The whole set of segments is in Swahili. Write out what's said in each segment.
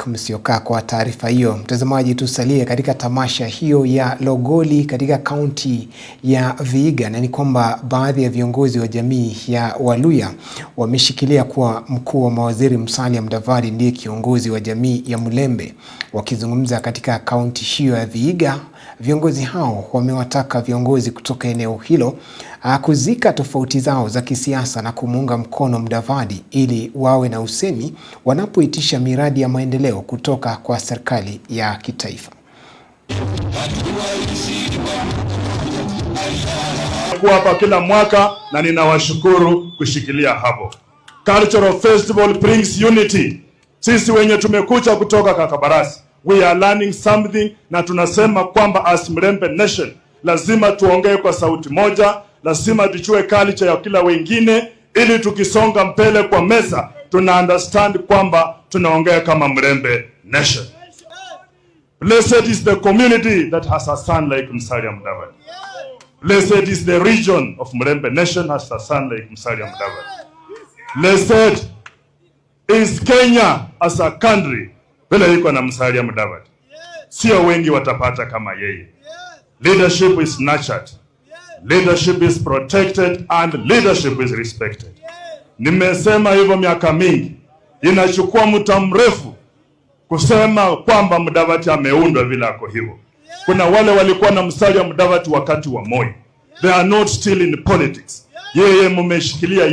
Musyoka kwa taarifa hiyo. Mtazamaji, tusalie katika tamasha hiyo ya Logoli katika kaunti ya Vihiga, na ni kwamba baadhi ya viongozi wa jamii ya Waluhya wameshikilia kuwa mkuu wa mawaziri Musalia Mudavadi ndiye kiongozi wa jamii ya Mulembe. Wakizungumza katika kaunti hiyo ya Vihiga, viongozi hao wamewataka viongozi kutoka eneo hilo kuzika tofauti zao za kisiasa na kumuunga mkono Mudavadi ili wawe na usemi wanapoitisha miradi ya maendeleo kutoka kwa serikali ya kitaifa. Kwa hapa kila mwaka na ninawashukuru kushikilia hapo. Cultural Festival brings unity. Sisi wenye tumekuja kutoka Kakabarasi, we are learning something, na tunasema kwamba as Mlembe Nation lazima tuongee kwa sauti moja, lazima tuchue culture ya kila wengine, ili tukisonga mbele kwa meza tuna understand kwamba tunaongea kama Mlembe Nation. Blessed is the community that has a son like Musalia Mudavadi. Blessed is the region of Mlembe Nation has a son like Musalia Mudavadi. Blessed is Kenya as a country vile iko na Musalia Mudavadi. Sio wengi watapata kama yeye. Leadership is nurtured, leadership is protected, and leadership is respected. Nimesema hivyo miaka mingi. Inachukua muda mrefu kusema kwamba Mudavadi ameundwa vile ako hivyo. Kuna wale walikuwa na Musalia Mudavadi wakati wa Moi. They are not still in politics. Yeye mumeshikilia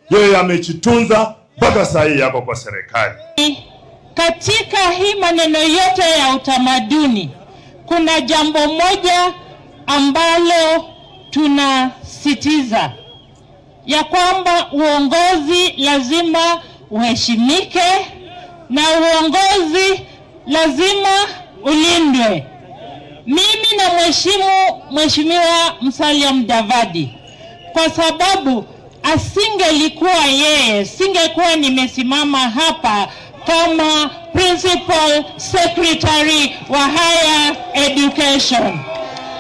yeye amejitunza mpaka saa hii yako kwa serikali. Katika hii maneno yote ya utamaduni, kuna jambo moja ambalo tunasitiza, ya kwamba uongozi lazima uheshimike na uongozi lazima ulindwe. Mimi na Mheshimiwa Musalia Mudavadi, kwa sababu asingelikuwa yeye, singekuwa nimesimama hapa kama Principal Secretary wa Higher Education.